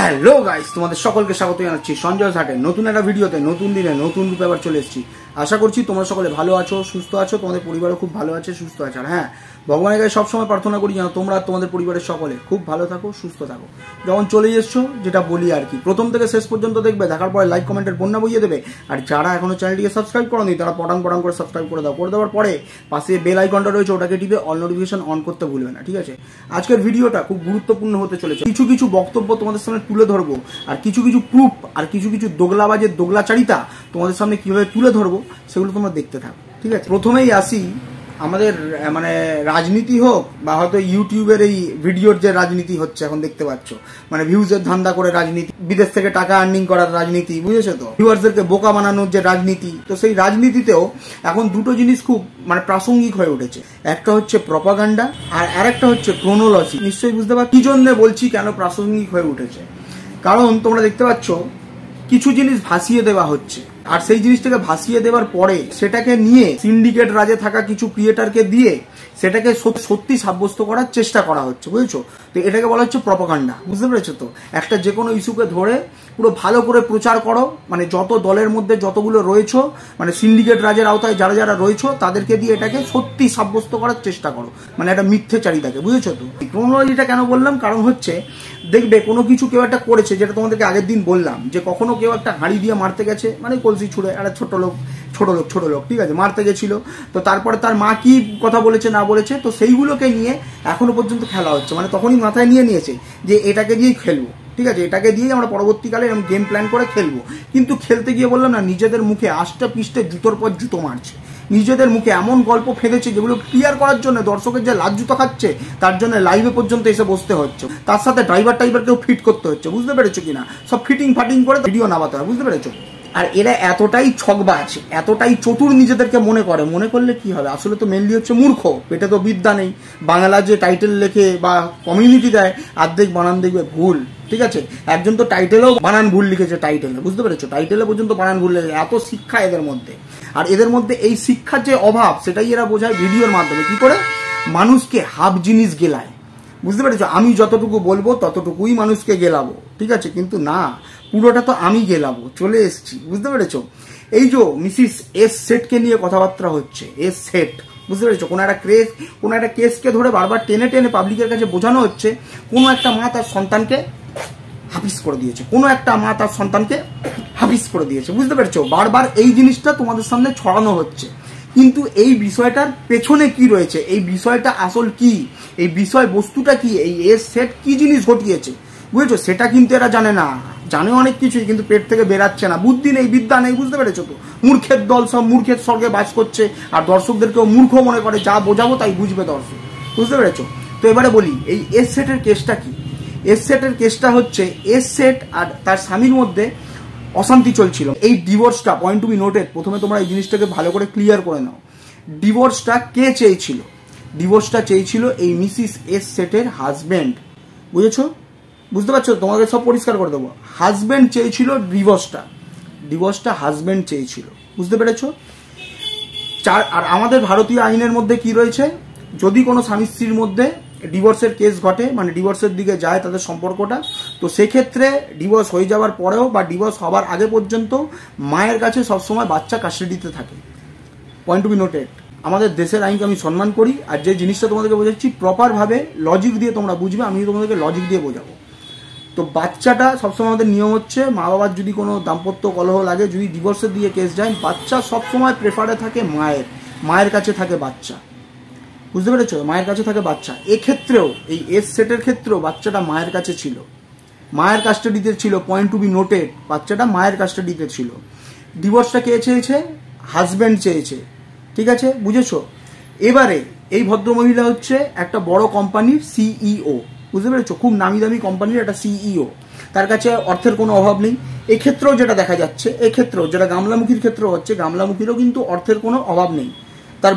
Hello guys, তোমাদের সকলকে স্বাগত জানাচ্ছি সঞ্জয় ঘাটের নতুন একটা ভিডিওতে। নতুন দিনে নতুন রূপে আবার চলে এসেছি। আশা করছি তোমরা সকলে ভালো আছো, সুস্থ আছো, তোমাদের পরিবারও খুব ভালো আছে, সুস্থ আছে। আর হ্যাঁ, ভগবানের কাছে সবসময় প্রার্থনা করি যেন তোমরা তোমাদের পরিবারের সকলে খুব ভালো থাকো, সুস্থ থাকো। যখন চলে এসছো, যেটা বলি আর কি, প্রথম থেকে শেষ পর্যন্ত দেখবে, দেখার পরে লাইক কমেন্টের বন্যা বইয়ে দেবে। আর যারা এখনো চ্যানেলটিকে সাবস্ক্রাইব করোনি তারা পটাং পটাং করে সাবস্ক্রাইব করে দাও। করে দেওয়ার পরে পাশে বেল আইকনটা রয়েছে, ওটাকে টিপে অল নোটিফিকেশন অন করতে ভুলবে না, ঠিক আছে? আজকের ভিডিওটা খুব গুরুত্বপূর্ণ হতে চলেছে। কিছু কিছু বক্তব্য তোমাদের সামনে তুলে ধরবো, আর কিছু কিছু প্রুফ, আর কিছু কিছু দোগলাবাজের দোগলাচারিতা তোমাদের সামনে কিভাবে তুলে ধরবো সেগুলো তোমরা দেখতে থাকো, ঠিক আছে? প্রথমেই আসি আমাদের মানে রাজনীতি হোক বা হয়তো ইউটিউবের এই ভিডিওর যে রাজনীতি হচ্ছে এখন দেখতে পাচ্ছ, মানে ভিউজের ধান্দা করে রাজনীতি, বিদেশ থেকে টাকা আর্নিং করার রাজনীতি, বুঝেছো তো? ভিউয়ার্সদেরকে বোকা বানানোর যে রাজনীতি, তো সেই রাজনীতিতেও এখন দুটো জিনিস খুব মানে প্রাসঙ্গিক হয়ে উঠেছে। একটা হচ্ছে প্রপাগান্ডা আর আরেকটা হচ্ছে ক্রোনোলজি। নিশ্চয়ই বুঝতে পারছো কি জন্য বলছি কেন প্রাসঙ্গিক হয়ে উঠেছে। কারণ তোমরা দেখতে পাচ্ছ কিছু জিনিস ভাসিয়ে দেওয়া হচ্ছে, আর সেই জিনিসটাকে ভাসিয়ে দেওয়ার পরে সেটাকে নিয়ে সিন্ডিকেট রাজে থাকা কিছু ক্রিয়েটারকে দিয়ে সেটাকে সত্যি সাব্যস্ত করার চেষ্টা করা হচ্ছে, বুঝেছো? তো এটাকে বলা হচ্ছে প্রপাগান্ডা, বুঝতে পেরেছো তো? একটা যে কোনো ইস্যুকে ধরে পুরো ভালো করে প্রচার করো, মানে যত দলের মধ্যে যতগুলো রয়েছো, মানে সিন্ডিকেট রাজের আওতায় যারা যারা রয়েছো তাদেরকে দিয়ে এটাকে সত্যি সাব্যস্ত করার চেষ্টা করো, মানে একটা মিথ্যেচারিতাকে, বুঝেছো তো? ক্রোনোলজিটা কেন বললাম, কারণ হচ্ছে দেখবে কোনো কিছু কেউ একটা করেছে, যেটা তোমাদেরকে আগের দিন বললাম যে কখনো কেউ একটা হাঁড়ি দিয়ে মারতে গেছে, মানে কলসি ছুঁড়ে, একটা ছোট লোক, ঠিক আছে, মারতে গেছিল। তো তারপরে তার মা কি কথা বলেছে না বলেছে, তো সেইগুলোকে নিয়ে এখনো পর্যন্ত খেলা হচ্ছে। মানে তখনই মাথায় নিয়েছে যে এটাকে দিয়েই খেলবো, ঠিক আছে, এটাকে দিয়েই আমরা পরবর্তীকালে এরকম গেম প্ল্যান করে খেলবো। কিন্তু খেলতে গিয়ে বললাম না, নিজেদের মুখে আষ্টে পিষ্টে জুতোর পর জুতো মারছে, নিজেদের মুখে এমন গল্প ফেলেছে যেগুলো ক্লিয়ার করার জন্য দর্শকের যে লাজ জুতো খাচ্ছে তার জন্য লাইভে পর্যন্ত এসে বসতে হচ্ছে, তার সাথে ড্রাইভারকেও ফিট করতে হচ্ছে, বুঝতে পেরেছো কিনা? সব ফিটিং ফাটিং করে ভিডিও নামাতে হয়, বুঝতে পেরেছো? আর এরা এতটাই ছকবাজ, এতটাই চতুর নিজেদেরকে মনে করলে কি হবে? আসলে তো মেনলি হচ্ছে মূর্খ, পেটে তো বিদ্যা নেই। বাংলা যে টাইটেল লেখে বা কমিউনিটি দেয়, অর্ধেক বানান দেখবে ভুল, ঠিক আছে? একজন তো টাইটেলেও বানান ভুল লিখেছে, টাইটেলে, বুঝতে পেরেছো? টাইটেলে পর্যন্ত বানান ভুল লিখেছে। এত শিক্ষা এদের মধ্যে, আর এদের মধ্যে এই শিক্ষার যে অভাব সেটাই এরা বোঝায় ভিডিওর মাধ্যমে। কি করে? মানুষকে হাফ জিনিস গেলায়, বুঝতে পেরেছো? আমি যতটুকু বলবো ততটুকুই মানুষকে গেলাবো, ঠিক আছে? কিন্তু না, পুরোটা তো আমি গেলাবো, চলে এসছি, বুঝতে পেরেছো? এই যে মিসিস এস সেটকে নিয়ে কথাবার্তা হচ্ছে, এস সেট, বুঝতে পেরেছো? কোনো একটা কেসকে ধরে বারবার টেনে টেনে পাবলিকের কাছে বোঝানো হচ্ছে কোনো একটা মা তার সন্তানকে হাফিজ করে দিয়েছে, বুঝতে পেরেছো? বারবার এই জিনিসটা তোমাদের সামনে ছড়ানো হচ্ছে, কিন্তু এই বিষয়টার পেছনে কি রয়েছে, এই বিষয়টা আসল কি, এই বিষয় বস্তুটা কি, এই এস সেট কি জিনিস ঘটিয়েছে, বুঝেছো? সেটা কিন্তু এরা জানে না। জানে অনেক কিছুই, কিন্তু পেট থেকে বেরাচ্ছে না, বুদ্ধি নেই, বিদ্যা নেই, বুঝতে পেরেছো তো? মূর্খের দল, সব মূর্খের স্বর্গে বাস করছে, আর দর্শকদেরকেও মূর্খ মনে করে। যা বোঝাবো তাই বুঝবে দর্শক, বুঝতে পেরেছো? তো এবারে বলি এই এস সেটের কেসটা কি। এস সেটের কেসটা হচ্ছে এস সেট আর তার স্বামীর মধ্যে অশান্তি চলছিল। এই ডিভোর্সটা, পয়েন্ট টু বি নোটেড, প্রথমে তোমরা এই জিনিসটাকে ভালো করে ক্লিয়ার করে নাও। ডিভোর্সটা কে চেয়েছিল? ডিভোর্সটা চেয়েছিল এই মিসিস এস সেটের হাজব্যান্ড, বুঝেছো? বুঝতে পারছো? তোমাকে সব পরিষ্কার করে দেবো। হাজব্যান্ড চেয়েছিল ডিভোর্সটা হাজব্যান্ড চেয়েছিল, বুঝতে পেরেছো? আর আমাদের ভারতীয় আইনের মধ্যে কি রয়েছে, যদি কোনো স্বামী স্ত্রীর মধ্যে ডিভোর্সের কেস ঘটে, মানে ডিভোর্সের দিকে যায় তাদের সম্পর্কটা, তো সেক্ষেত্রে ডিভোর্স হয়ে যাওয়ার পরেও বা ডিভোর্স হবার আগে পর্যন্ত মায়ের কাছে সবসময় বাচ্চা কাস্টাডিতে থাকে। Point to be noted. আমাদের দেশের আইনকে আমি সম্মান করি, আর যে জিনিসটা তোমাদেরকে বোঝাচ্ছি প্রপারভাবে লজিক দিয়ে তোমরা বুঝবে, আমি তোমাদেরকে লজিক দিয়ে বোঝাবো। তো বাচ্চাটা সবসময় আমাদের নিয়ম হচ্ছে, মা বাবার যদি কোনো দাম্পত্য কলহ লাগে, যদি ডিভোর্সের দিকে কেস যায়, বাচ্চা সবসময় প্রেফারে থাকে মায়ের কাছে থাকে বাচ্চা, বুঝতে পেরেছো? মায়ের কাছে থাকে বাচ্চা। এক্ষেত্রেও এই এস সেটের ক্ষেত্রেও বাচ্চাটা মায়ের কাছে ছিল, মায়ের কাস্টাডিতে ছিল। পয়েন্ট টু বি নোটেড, বাচ্চাটা মায়ের কাস্টাডিতে ছিল। ডিভোর্সটা কে চেয়েছে? হাজব্যান্ড চেয়েছে, ঠিক আছে, বুঝেছো? এবারে এই ভদ্রমহিলা হচ্ছে একটা বড় কোম্পানির সিইও, বুঝতে পেরেছো? খুব নামি দামি কোম্পানির একটা সিইও, তার কাছে অর্থের কোনো অভাব নেই। এক্ষেত্রেও যেটা দেখা যাচ্ছে, এক্ষেত্রেও যেটা গামলামুখীর ক্ষেত্রেও হচ্ছে, গামলামুখীরও কিন্তু অর্থের কোনো অভাব নেই। তার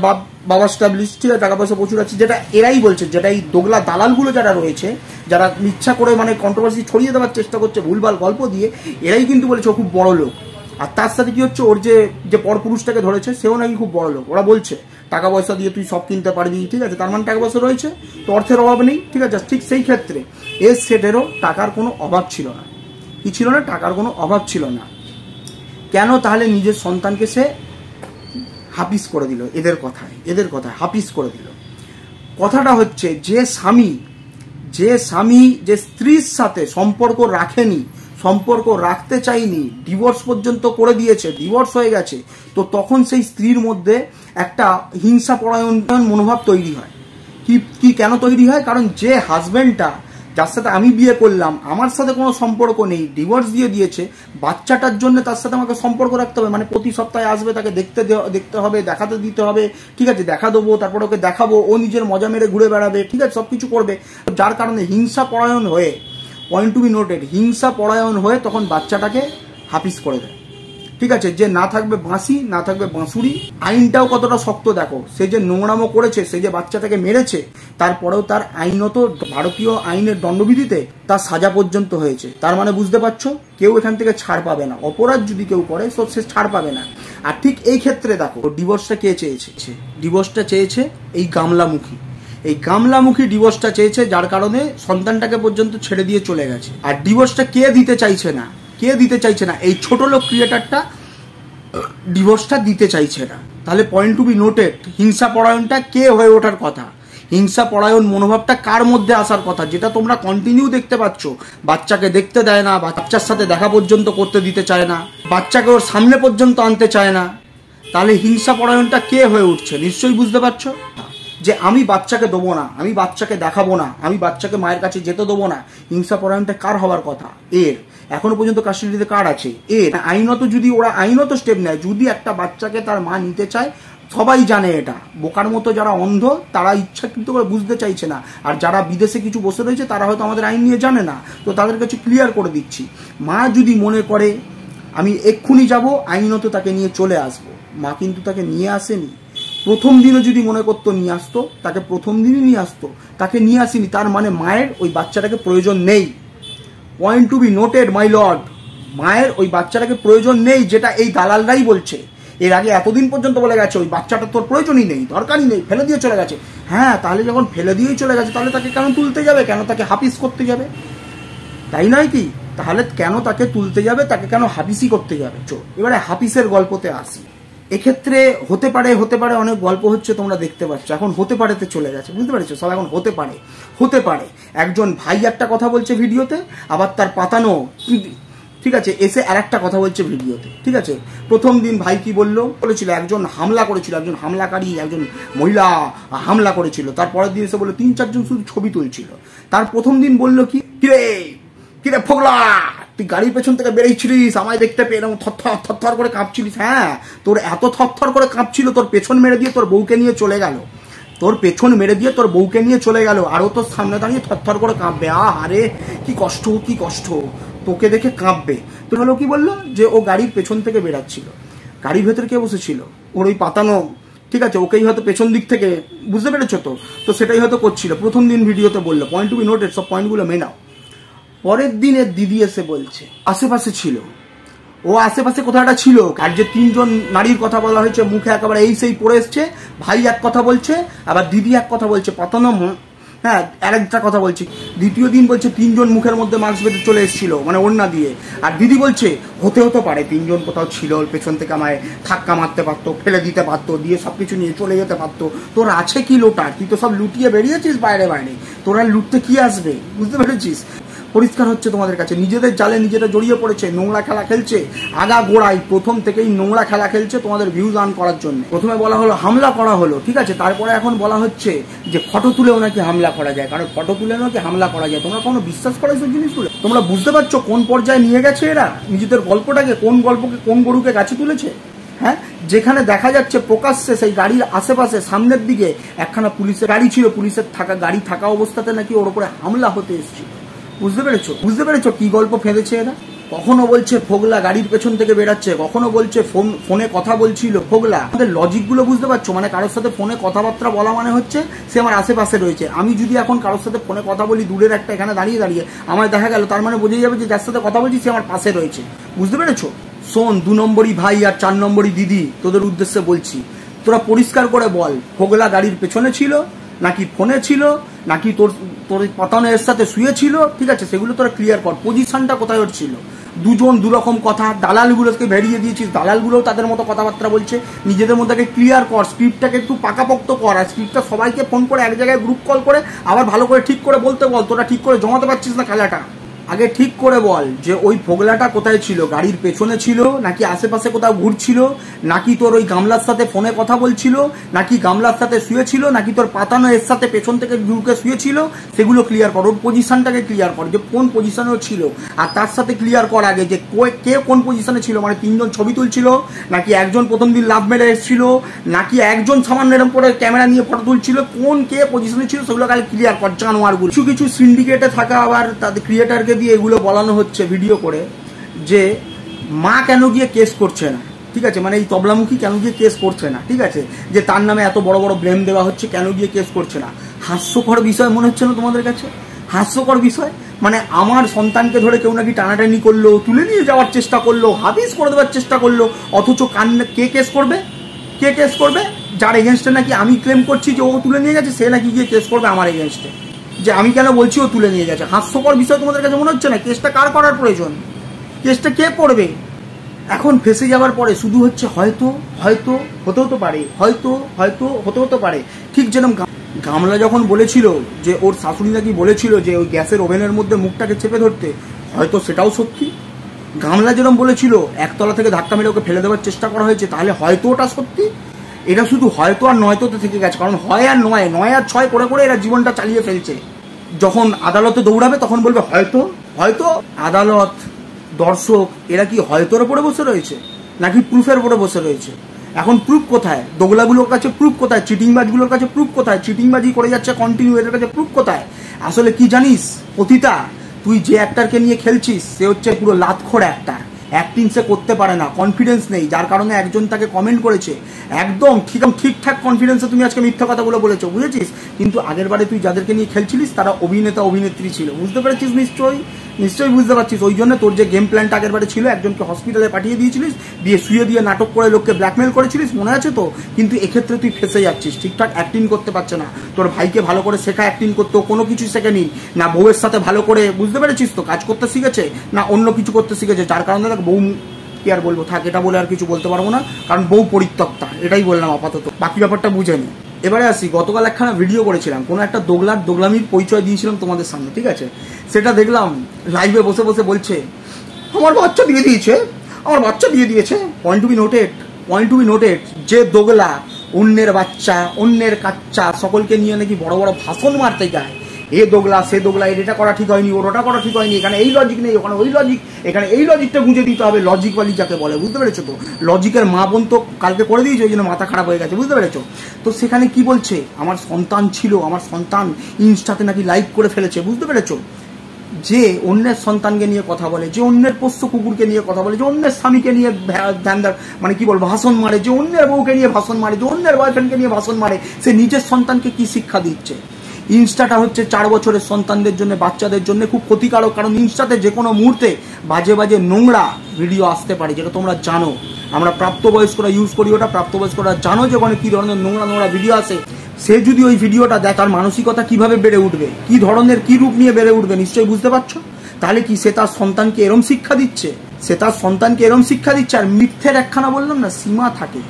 বাবা স্টাবলিশ, ঠিক আছে, টাকা পয়সা প্রচুর আছে, যেটা এরাই বলছে, যেটা এই দোগলা দালালগুলো যারা রয়েছে, যারা ইচ্ছা করে মানে কন্ট্রোভার্সি ছড়িয়ে দেওয়ার চেষ্টা করছে ভুলভাল গল্প দিয়ে, এরাই কিন্তু বলেছে ও খুব বড় লোক। আর তার সাথে কি হচ্ছে, ওর যে পরপুরুষটাকে ধরেছে সেও নাকি খুব বড় লোক। ওরা বলছে টাকা পয়সা দিয়ে তুই সব কিনতে পারবি, ঠিক আছে, তার মানে টাকা পয়সা রয়েছে, তো অর্থের অভাব নেই, ঠিক আছে। ঠিক সেই ক্ষেত্রে এস সেটেরও টাকার কোনো অভাব ছিল না, কি ছিল না, টাকার কোনো অভাব ছিল না। কেন তাহলে নিজের সন্তানকে সে হাফিজ করে দিল? এদের কথায় হাফিজ করে দিল। কথাটা হচ্ছে যে স্বামী যে স্ত্রীর সাথে সম্পর্ক রাখেনি, সম্পর্ক রাখতে চাইনি, ডিভোর্স পর্যন্ত করে দিয়েছে, ডিভোর্স হয়ে গেছে, তো তখন সেই স্ত্রীর মধ্যে একটা হিংসা পরায়ণ মনোভাব তৈরি হয়। কি কেন তৈরি হয়? কারণ যে হাজব্যান্ডটা, যার সাথে আমি বিয়ে করলাম, আমার সাথে কোনো সম্পর্ক নেই, ডিভোর্স দিয়ে দিয়েছে, বাচ্চাটার জন্য তার সাথে আমাকে সম্পর্ক রাখতে হবে, মানে প্রতি সপ্তাহে আসবে, তাকে দেখতে হবে, দেখাতে দিতে হবে, ঠিক আছে, দেখা দেবো, তারপর ওকে দেখাবো, ও নিজের মজা মেরে ঘুরে বেড়াবে, ঠিক আছে, সবকিছু করবে। যার কারণে হিংসা পরায়ণ হয়ে, পয়েন্ট টু বি নোটেড, হিংসা পরায়ণ হয়ে তখন বাচ্চাটাকে হাফিজ করে দেয়। ঠিক আছে, যে না থাকবে বাঁশি, না থাকবে বাঁশুড়ি। আইনটাও কতটা শক্ত দেখো, সে যে নোংরামো করেছে, সে যে বাচ্চাটাকে মেরেছে, তারপরেও তার আইনত ভারতীয় আইনের দণ্ডবিধিতে তার সাজা পর্যন্ত হয়েছে। তার মানে বুঝতে পারছো, কেউ এখান থেকে ছাড় পাবে না। অপরাধ যদি কেউ করে তো সে ছাড় পাবে না। আর ঠিক এই ক্ষেত্রে দেখো, ডিভোর্সটা কে চেয়েছে? ডিভোর্সটা চেয়েছে এই গামলামুখী ডিভোর্সটা চেয়েছে, যার কারণে সন্তানটাকে পর্যন্ত ছেড়ে দিয়ে চলে গেছে। আর ডিভোর্সটা কে দিতে চাইছে না? এই ছোট লোক ক্রিয়েটারটা ডিভোর্সটা দিতে চাইছে না। তাহলে পয়েন্ট টু বি নোটেড, হিংসা পরায়ণটা কে হয়ে ওঠার কথা? হিংসা পরায়ণ মনোভাবটা কার মধ্যে আসার কথা? যেটা তোমরা কন্টিনিউ দেখতে পাচ্ছ, বাচ্চাকে দেখতে দেয় না, বাচ্চার সাথে দেখা পর্যন্ত করতে দিতে চায় না, বাচ্চাকে ওর সামনে পর্যন্ত আনতে চায় না। তাহলে হিংসা পরায়ণটা কে হয়ে উঠছে? নিশ্চয়ই বুঝতে পারছো যে আমি বাচ্চাকে দেবো না, আমি বাচ্চাকে দেখাবো না, আমি বাচ্চাকে মায়ের কাছে যেতে দেবো না। হিংসা পরায়ণটা কার হওয়ার কথা? এর। এখনো পর্যন্ত কাস্টডিতে কার আছে? এর। আইনত যদি ওরা আইনত স্টেপ নেয়, যদি একটা বাচ্চাকে তার মা নিতে চায়, সবাই জানে এটা, বোকার মতো যারা অন্ধ তারা ইচ্ছাকৃত করে বুঝতে চাইছে না, আর যারা বিদেশে কিছু বসে রয়েছে তারা হয়তো আমাদের আইন নিয়ে জানে না, তো তাদের কাছে ক্লিয়ার করে দিচ্ছি। মা যদি মনে করে আমি এক্ষুনি যাব, আইনত তাকে নিয়ে চলে আসবো, মা কিন্তু তাকে নিয়ে আসেনি। প্রথম দিনও যদি মনে করতো নিয়ে আসতো, তাকে প্রথম দিনই নিয়ে আসতো, তাকে নিয়ে আসেনি। তার মানে মায়ের ওই বাচ্চাটাকে প্রয়োজন নেই। Point to be noted my lord, মায়ের ওই বাচ্চাটাকে প্রয়োজন নেই, যেটা এই দালালরাই বলছে। এর আগে এতদিন পর্যন্ত বলে গেছে ওই বাচ্চাটা তোর প্রয়োজনই নেই, দরকারই নেই, ফেলে দিয়ে চলে গেছে। হ্যাঁ, তাহলে যখন ফেলে দিয়েই চলে গেছে, তাহলে তাকে কেন তুলতে যাবে? কেন তাকে হাফিজ করতে যাবে? তাই নয় কি? তাহলে কেন তাকে তুলতে যাবে? তাকে কেন হাফিসই করতে যাবে? এবারে হাফিসের গল্পতে আসি। এক্ষেত্রে হতে পারে অনেক গল্প হচ্ছে, তোমরা দেখতে পাচ্ছ। এখন হতে পারেতে চলে গেছে, বুঝতে পারছো? সব এখন হতে পারে। একজন ভাই একটা কথা বলছে ভিডিওতে, আবার তার পাতানো, ঠিক আছে, এসে আর একটা কথা বলছে ভিডিওতে। ঠিক আছে, প্রথম দিন ভাই কি বলেছিল, একজন হামলা করেছিল, একজন হামলাকারী, একজন মহিলা হামলা করেছিল। তারপরের দিন এসে বললো 3-4 জন শুধু ছবি তুলছিল। তার প্রথম দিন বললো কিরে ফোগলা, তুই গাড়ির পেছন থেকে বেরিয়েছিলিস, আমায় দেখতে পেয়ে এরকম থরথর করে কাঁপছিলিস। হ্যাঁ, তোর এত থরথর করে কাঁপছিল, তোর পেছন মেরে দিয়ে তোর বউকে নিয়ে চলে গেল, আরো তোর সামনে দাঁড়িয়ে থরথর করে কাঁপবে। আরে কি কষ্ট, তোকে দেখে কাঁপবে। তো হলো কি বললো, যে ও গাড়ির পেছন থেকে বেরাচ্ছিল, গাড়ির ভেতরে কে বসেছিল? ওর ওই পাতানো, ঠিক আছে, ওকেই হয়তো পেছন দিক থেকে, বুঝতে পেরেছো তো সেটাই হয়তো করছিল। প্রথম দিন ভিডিওতে বললো, পয়েন্ট টু বি নোটেড, সব পয়েন্টগুলো মেনাও। পরের দিনের দিদি এসে বলছে আশেপাশে ছিল, ও আশেপাশে কোথাও একটা ছিল। আর যে 3 জন নারীর কথা বলা হয়েছে, মুখে একেবারে এই সেই পড়ে এসছে, ভাই এক কথা বলছে, আবার দিদি এক কথা বলছে, পাতানো, হ্যাঁ, আরেকটা কথা বলছি। দ্বিতীয় দিন বলছে 3 জন মুখের মধ্যে মাস্ক বেঁধে চলে এসেছিল, মানে ওড়না দিয়ে। আর দিদি বলছে হতে পারে 3 জন কোথাও ছিল, পেছন থেকে আমায় ধাক্কা মারতে পারতো, ফেলে দিতে পারতো, দিয়ে সবকিছু নিয়ে চলে যেতে পারতো। তোর আছে কি লোটার? তুই তো সব লুটিয়ে বেরিয়েছিস বাইরে। তোরা লুটতে কি আসবে? বুঝতে পেরেছিস? পরিষ্কার হচ্ছে তোমাদের কাছে, নিজেদের জালে নিজেরা জড়িয়ে পড়েছে, নোংরা খেলা খেলছে। আগা গোড়ায় প্রথম থেকেই নোংরা খেলা খেলছে তোমাদের ভিউজ আর্ন করার জন্য। প্রথমে বলা হলো হামলা করা হলো, ঠিক আছে, তারপরে এখন বলা হচ্ছে যে ফটো তুলেও নাকি হামলা করা যায়, কারণ ফটো তুলে নাকি হামলা করা যায়। তোমরা কোনো বিশ্বাস করো এইসব জিনিসগুলো? তোমরা বুঝতে পারছো কোন পর্যায়ে নিয়ে গেছে এরা নিজেদের গল্পটাকে? কোন গল্পকে, কোন গরুকে গাছে তুলেছে? হ্যাঁ, যেখানে দেখা যাচ্ছে প্রকাশ্যে সেই গাড়ির আশেপাশে সামনের দিকে একখানা পুলিশের গাড়ি ছিল, পুলিশের গাড়ি থাকা অবস্থাতে নাকি ওর উপরে হামলা হতে এসেছিল। বুঝতে পেরেছো কি গল্প ফেঁদেছে এরা? কখনো বলছে ফোগলা গাড়ির পেছন থেকে বেরাচ্ছে, কখনো বলছে ফোনে কথা বলছিল ফোগলা। আমাদের লজিক গুলো বুঝতে পারছো? মানে কারোর সাথে ফোনে কথাবার্তা বলা মানে হচ্ছে সে আমার আশেপাশে রয়েছে। আমি যদি এখন কারোর সাথে ফোনে কথা বলি, দূরের একটা এখানে দাঁড়িয়ে আমায় দেখা গেল, তার মানে বোঝা যাবে যে যার সাথে কথা বলছি সে আমার পাশে রয়েছে। বুঝতে পেরেছো? শোন, 2 নম্বরই ভাই আর 4 নম্বরই দিদি, তোদের উদ্দেশ্যে বলছি, তোরা পরিষ্কার করে বল, ফোগলা গাড়ির পেছনে ছিল নাকি ফোনে ছিল নাকি তোর তোর পতনের সাথে শুয়েছিল, ঠিক আছে, সেগুলো তোরা ক্লিয়ার কর। পজিশনটা কোথায় ওর ছিল? দুজন দুরকম কথা, দালালগুলোকে ভেরিয়ে দিয়েছিস, দালালগুলোও তাদের মতো কথাবার্তা বলছে। নিজেদের মধ্যে ক্লিয়ার কর, স্ক্রিপ্টটাকে একটু পাকাপোক্ত কর। আর স্ক্রিপ্টটা সবাইকে ফোন করে এক জায়গায় গ্রুপ কল করে আবার ভালো করে ঠিক করে বলতে বল। তোরা ঠিক করে জমাতে পারছিস না খেলাটা। আগে ঠিক করে বল যে ওই ফোগলাটা কোথায় ছিল, গাড়ির পেছনে ছিল নাকি আশেপাশে কোথাও ঘুরছিল, নাকি তোর ওই গামলার সাথে ফোনে কথা বলছিল, নাকি গামলার সাথে শুয়েছিল, নাকি তোর পাতানো এর সাথে পেছন থেকে ঢুকে শুয়েছিল, সেগুলো ক্লিয়ার কর। ওর পজিশনটাকে ক্লিয়ার কর যে কোন পজিশনেও ছিল। আর তার সাথে ক্লিয়ার কর আগে যে কে কোন পজিশনে ছিল, মানে তিনজন ছবি তুলছিল, নাকি একজন প্রথম দিন লাভ মেরে এসেছিল, নাকি একজন সামান্য এরকম করে ক্যামেরা নিয়ে ফটো তুলছিল, কোন কে পজিশনে ছিল সেগুলো কালে ক্লিয়ার কর। জানোয়ারগুলো কিছু কিছু সিন্ডিকেটে থাকা আবার তাদের ক্রিয়েটারকে দিয়ে এগুলো বলানো হচ্ছে ভিডিও করে যে মা কেন গিয়ে কেস করছে না, ঠিক আছে, মানে এই তবলামুখী কেন গিয়ে কেস করছে না, ঠিক আছে, যে তার নামে এত বড় বড় ব্লেম দেওয়া হচ্ছে, কেন গিয়ে কেস করছে না। হাস্যকর বিষয় মনে হচ্ছে না তোমাদের কাছে? হাস্যকর বিষয় মানে আমার সন্তানকে ধরে কেউ নাকি টানাটানি করলো, তুলে নিয়ে যাওয়ার চেষ্টা করলো, হাবিস করে দেওয়ার চেষ্টা করলো, অথচ কে কেস করবে? কে কেস করবে? যার এগেনস্টে নাকি আমি ক্লেম করছি যে ও তুলে নিয়ে গেছে, সে নাকি গিয়ে কেস করবে আমার এগেনস্টে, যে আমি কেন বলছি ও তুলে নিয়ে গেছে। হাস্যকর বিষয় তোমাদের কাছে মনে হচ্ছে না? কেসটা কার করার প্রয়োজন? কেসটা কে করবে? এখন ফেসে যাওয়ার পরে শুধু হচ্ছে হয়তো হয়তো হতেও তো পারে, হয়তো হয়তো হতে পারে। ঠিক যেরকম গামলা যখন বলেছিল যে ওর শাশুড়ি নাকি বলেছিল যে ওই গ্যাসের ওভেনের মধ্যে মুখটাকে চেপে ধরতে, হয়তো সেটাও সত্যি। গামলা যেরকম বলেছিল একতলা থেকে ধাক্কা মেরে ওকে ফেলে দেওয়ার চেষ্টা করা হয়েছে, তাহলে হয়তো ওটা সত্যি। এটা শুধু হয়তো আর নয়তোতে থেকে গেছে, কারণ হয় আর নয় আর ছয় করে করে এরা জীবনটা চালিয়ে ফেলছে। যখন আদালতে দৌড়াবে তখন বলবে হয়তো হয়তো। আদালত, দর্শক, এরা কি হয়তোর উপরে বসে রয়েছে নাকি প্রুফের উপরে বসে রয়েছে? এখন প্রুফ কোথায়? দোগলাগুলোর কাছে প্রুফ কোথায়? চিটিংবাজগুলোর কাছে প্রুফ কোথায়? চিটিংবাজি করে যাচ্ছে কন্টিনিউ, এদের কাছে প্রুফ কোথায়? আসলে কি জানিস পতিতা, তুই যে অ্যাক্টারকে নিয়ে খেলছিস সে হচ্ছে পুরো লাতখোর অ্যাক্টার। অ্যাক্টিং সে করতে পারে না, কনফিডেন্স নেই, যার কারণে একজন তাকে কমেন্ট করেছে একদম ঠিকঠাক কনফিডেন্সে তুমি আজকে মিথ্যা কথাগুলো বলেছো, বুঝেছিস? কিন্তু আগের বারে তুই যাদেরকে নিয়ে খেলছিলিস তারা অভিনেতা অভিনেত্রী ছিল, বুঝতে পেরেছিস? নিশ্চয়ই বুঝতে পারছিস। ওই জন্য তোর যে গেম প্ল্যানটা আগের বারে ছিল, একজনকে হসপিটালে পাঠিয়ে দিয়েছিলিস, দিয়ে শুয়ে দিয়ে নাটক করে লোককে ব্ল্যাকমেল করেছিলিস, মনে আছে তো? কিন্তু এক্ষেত্রে তুই ফেসে যাচ্ছিস, ঠিকঠাক অ্যাক্টিং করতে পারছে না। তোর ভাইকে ভালো করে শেখা অ্যাক্টিং করতেও, কোনো কিছু শেখেনি না। বউয়ের সাথে ভালো করে, বুঝতে পেরেছিস তো, কাজ করতে শিখেছে না অন্য কিছু করতে শিখেছে, যার কারণে দেখ বউ, কি আর বলবো, থাক, এটা বলে আর কিছু বলতে পারবো না, কারণ বউ পরিত্যক্তা, এটাই বললাম আপাতত। বাকি ব্যাপারটা বুঝে নি। এবারে আসি, গতকাল একখানা ভিডিও করেছিলাম, কোনো একটা দোগলামির পরিচয় দিয়েছিলাম তোমাদের সামনে, ঠিক আছে? সেটা দেখলাম লাইভে বসে বসে বলছে আমার বাচ্চা দিয়ে দিয়েছে। পয়েন্ট টু বি নোটেড, যে দোগলা অন্যের বাচ্চা, অন্যের কাচ্চা সকলকে নিয়ে নাকি বড় বড় ভাষণ মারতে যায়, এ দোগলা সে দোগলা, এটা করা ঠিক হয়নি, ওটা করা ঠিক হয়নি, এখানে এই লজিক নেই, ওখানে ওই লজিক, এখানে এই লজিকটা গুঁজে দিতে হবে, লজিকওয়ালি যাকে বলে, বুঝতে পেরেছো তো? লজিকের মা বোন তো কালকে করে দিয়েছে, ওই জন্য মাথা খারাপ হয়ে গেছে, বুঝতে পেরেছো তো? সেখানে কি বলছে, আমার সন্তান ছিল, আমার সন্তান ইনস্টাতে নাকি লাইভ করে ফেলেছে, বুঝতে পেরেছো? যে অন্যের সন্তানকে নিয়ে কথা বলে, যে অন্যের পোষ্য কুকুরকে নিয়ে কথা বলে, যে অন্যের স্বামীকে নিয়ে মানে কি বলবো ভাষণ মারে, যে অন্যের বউকে নিয়ে ভাষণ মারে, যে অন্যের বয়ফ্রেন্ডকে নিয়ে ভাষণ মারে, সে নিজের সন্তানকে কি শিক্ষা দিচ্ছে? ইনস্টাটা হচ্ছে 4 বছরের সন্তানদের জন্য, বাচ্চাদের জন্য খুব ক্ষতিকারক, কারণ ইনস্টাতে যে কোনো মুহূর্তে বাজে বাজে নোংরা ভিডিও আসতে পারে, যেটা তোমরা জানো। আমরা প্রাপ্তবয়স্করা ইউজ করি ওটা, প্রাপ্তবয়স্করা জানো যে ওখানে কি ধরনের নোংরা ভিডিও আসে। সে যদি ওই ভিডিওটা দেয়, তার মানসিকতা কিভাবে বেড়ে উঠবে, কি ধরনের কি রূপ নিয়ে বেড়ে উঠবে, নিশ্চয়ই বুঝতে পারছো। তাহলে কি সে তার সন্তানকে এরম শিক্ষা দিচ্ছে? আর মিথ্যের একখানা বললাম না সীমা থাকে,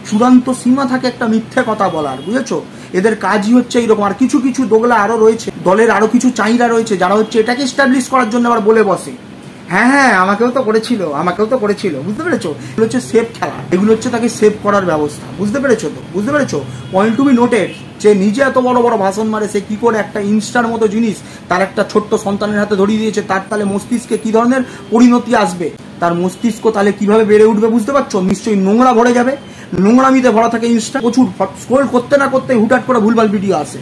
চূড়ান্ত সীমা থাকে একটা মিথ্যে কথা বলার, বুঝেছো? এদের কাজই হচ্ছে এইরকম। আর কিছু কিছু দোগলা আরো রয়েছে, দলের আরো কিছু চাহিদা রয়েছে, যারা হচ্ছে এটাকে এস্টাবলিশ করার জন্য আবার বলে বসে হ্যাঁ আমাকেও তো করেছিল, বুঝতে পেরেছো? এগুলো হচ্ছে সেভ খেলা, এগুলো হচ্ছে তাকে সেভ করার ব্যবস্থা, বুঝতে পেরেছো? পয়েন্ট টু বি নোটেড, যে নিজে এত বড় বড় ভাষণ মারে, সে কি করে একটা ইনস্টার মতো জিনিস তার একটা ছোট্ট সন্তানের হাতে ধরিয়ে দিয়েছে, তার তাহলে মস্তিষ্কে কি ধরনের পরিণতি আসবে, তার মস্তিষ্ক তাহলে কিভাবে বেড়ে উঠবে, বুঝতে পারছো? নিশ্চয়ই নোংরা ভরে যাবে, নোংরামিতে ভরা থাকে ইনস্টা, প্রচুর স্ক্রোল করতে না করতে হুটহাট করে ভুলভাল ভিডিও আসে,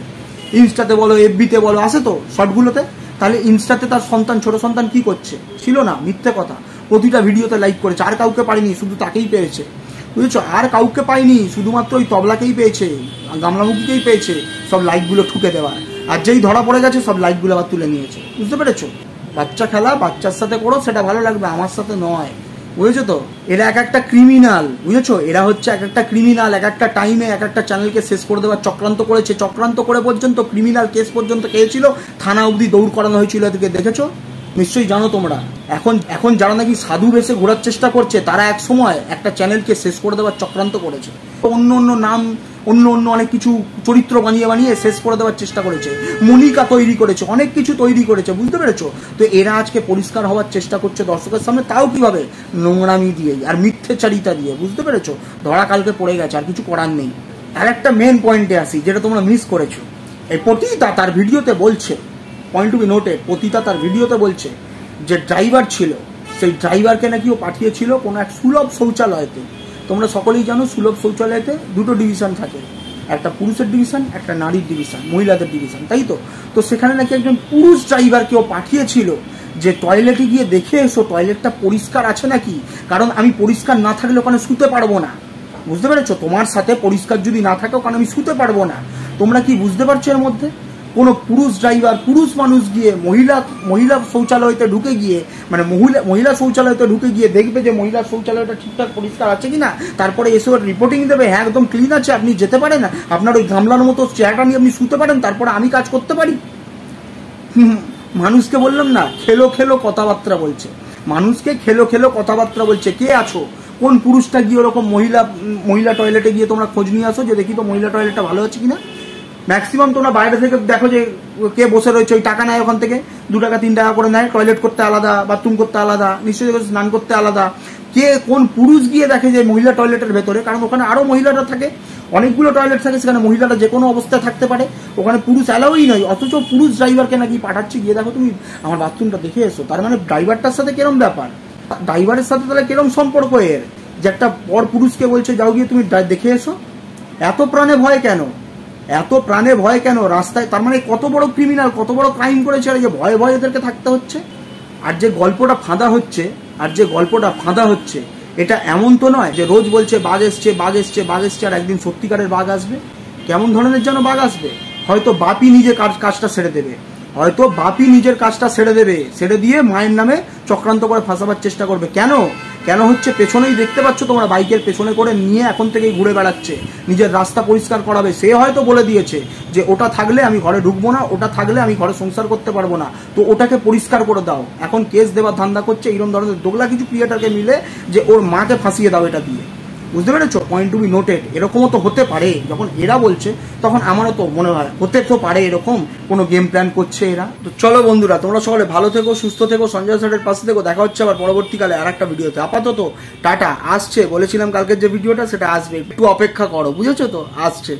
ইনস্টাতে বলো এফবিতে বলো, আসে তো শর্টগুলোতে। তাহলে ইনস্টাতে তার সন্তান, ছোট সন্তান কি করছে? ছিল না, মিথ্যে কথা, প্রতিটা ভিডিওতে লাইক করেছে, আর কাউকে পারেনি, শুধু তাকেই পেয়েছে, বুঝেছো? আর কাউকে পায়নি, শুধুমাত্র ওই তবলাকেই পেয়েছে, গামলামুখীকেই পেয়েছে সব লাইকগুলো ঠুকে দেওয়ার। আর যেই ধরা পড়ে গেছে সব লাইকগুলো আবার তুলে নিয়েছে, বুঝতে পেরেছো? বাচ্চা খেলা বাচ্চার সাথে করো, সেটা ভালো লাগবে, আমার সাথে নয়। বুঝেছো তো? এরা এক একটা ক্রিমিনাল, বুঝেছো? এরা হচ্ছে এক একটা ক্রিমিনাল, এক একটা টাইমে এক একটা চ্যানেলকে শেষ করে দেওয়ার চক্রান্ত করেছে। চক্রান্ত করে পর্যন্ত ক্রিমিনাল কেস পর্যন্ত খেয়েছিল, থানা অবধি দৌড় করানো হয়েছিল। এদিকে দেখেছো নিশ্চয়ই, জানো তোমরা। এখন যারা নাকি সাধু বেশে ঘোরার চেষ্টা করছে, তারা এক সময় একটা চ্যানেলকে শেষ করে দেওয়ার চক্রান্ত করেছে। অন্য অন্য নাম, অন্য অন্য অনেক কিছু চরিত্র বানিয়ে বানিয়ে শেষ করে দেওয়ার চেষ্টা করেছে। মনিকা তৈরি করেছে, অনেক কিছু তৈরি করেছে, বুঝতে পেরেছো? তো এরা আজকে পরিষ্কার হওয়ার চেষ্টা করছে দর্শকের সামনে, তাও কিভাবে? নোংরামি দিয়েই আর মিথ্যেচারিতা দিয়ে, বুঝতে পেরেছো? ধরা কালকে পড়ে গেছে, আর কিছু করার নেই। আর একটা মেন পয়েন্টে আসি, যেটা তোমরা মিস করেছো। এই পতিতা তার ভিডিওতে বলছে, পয়েন্ট টু বি নোটেড, পতিতা তার ভিডিওতে বলছে যে ড্রাইভার ছিল, সেই ড্রাইভারকে নাকি ও পাঠিয়েছিল কোনো এক সুলভ শৌচালয়তে। তোমরা সকলেই জানো সুলভ শৌচালয়তে দুটো ডিভিশন থাকে, একটা পুরুষের ডিভিশন, একটা নারীর ডিভিশন, মহিলাদের ডিভিশন, তাই তো? তো সেখানে নাকি একজন পুরুষ ড্রাইভারকে ও পাঠিয়েছিল যে টয়লেটে গিয়ে দেখে এসো টয়লেটটা পরিষ্কার আছে নাকি, কারণ আমি পরিষ্কার না থাকলে ওখানে শুতে পারবো না। বুঝতে পেরেছো? তোমার সাথে পরিষ্কার যদি না থাকে ওখানে আমি শুতে পারবো না। তোমরা কি বুঝতে পারছো এর মধ্যে? কোনো পুরুষ ড্রাইভার, পুরুষ মানুষ গিয়ে মহিলা শৌচালয়তে ঢুকে গিয়ে, মানে মহিলা শৌচালয়তে ঢুকে গিয়ে দেখবে যে মহিলা শৌচালয়টা ঠিকঠাক পরিষ্কার আছে কিনা, তারপরে এসে রিপোর্টিং দেবে, হ্যাঁ একদম ক্লিন আছে, আপনি যেতে পারেন, আপনার ওই গামলার মতো চেয়ারটা নিয়ে আপনি শুতে পারেন, তারপরে আমি কাজ করতে পারি। মানুষকে বললাম না, খেলো খেলো কথাবার্তা বলছে, মানুষকে খেলো খেলো কথাবার্তা বলছে। কে আছো? কোন পুরুষটা গিয়ে ওরকম মহিলা টয়লেটে গিয়ে তোমরা খোঁজ নিয়ে আসো যে দেখি তো মহিলা টয়লেটটা ভালো আছে কিনা। ম্যাক্সিমাম তোমরা বাইরে থেকে দেখো যে কে বসে রয়েছে, ওই টাকা নেয় ওখান থেকে, 2 টাকা 3 টাকা করে নেয়, টয়লেট করতে আলাদা, বাথরুম করতে আলাদা, নিশ্চয়ই স্নান করতে আলাদা। কে কোন পুরুষ গিয়ে দেখে যে মহিলা টয়লেটের ভেতরে, কারণ ওখানে আরো মহিলারা থাকে, অনেকগুলো টয়লেট থাকে, সেখানে মহিলারা যে কোনো অবস্থায় থাকতে পারে, ওখানে পুরুষ অ্যালাউই নয়, অথচ পুরুষ ড্রাইভারকে নাকি পাঠাচ্ছে গিয়ে দেখো তুমি আমার বাথরুমটা দেখে এসো। তার মানে ড্রাইভারটার সাথে কিরম ব্যাপার, ড্রাইভারের সাথে তাহলে কিরম সম্পর্ক এর, যে একটা পর পুরুষকে বলছে যাও গিয়ে তুমি দেখে এসো। এত প্রাণে ভয় কেন, এত প্রাণে ভয় কেন রাস্তায়? তার মানে কত বড় ক্রিমিনাল, কত বড় ক্রাইম করেছে যে ভয়ে ভয়ে এদেরকে থাকতে হচ্ছে। আর যে গল্পটা ফাঁদা হচ্ছে, এটা এমন তো নয় যে রোজ বলছে বাঘ এসছে বাঘ এসছে বাঘ এসছে, আর একদিন সত্যিকারের বাঘ আসবে। কেমন ধরনের যেন বাঘ আসবে? হয়তো বাপই নিজে কাজটা সেরে দেবে, ছেড়ে দিয়ে মায়ের নামে চক্রান্ত করে ফাঁসাবার চেষ্টা করবে। কেন হচ্ছে? পেছনেই দেখতে পাচ্ছ তোমরা, বাইকের পেছনে করে নিয়ে এখন থেকেই ঘুরে বেড়াচ্ছে, নিজের রাস্তা পরিষ্কার করাবে। সে হয়তো বলে দিয়েছে যে ওটা থাকলে আমি ঘরে ঢুকবো না, ওটা থাকলে আমি ঘরে সংসার করতে পারবো না, তো ওটাকে পরিষ্কার করে দাও। এখন কেস দেওয়ার ধান্দা করছে এরকম ধরনের দোগলা কিছু ক্রিয়েটারকে মিলে, যে ওর মাকে ফাঁসিয়ে দাও এটা দিয়ে। বুঝতে পেরেছো? Point to be noted. এরকমও তো হতে পারে, যখন এরা বলছে তখন আমারও তো মনে হয় হতে তো পারে এরকম কোনো গেম প্ল্যান করছে এরা। তো চলো বন্ধুরা, তোমরা সকলে ভালো থেকো, সুস্থ থেকো, সঞ্জয় স্যারের পাশে থেকো। দেখা হচ্ছে আবার পরবর্তীকালে আর একটা ভিডিওতে। আপাতত টাটা। আসছে, বলেছিলাম কালকের যে ভিডিওটা সেটা আসবে, একটু অপেক্ষা করো, বুঝেছো তো? আসছে।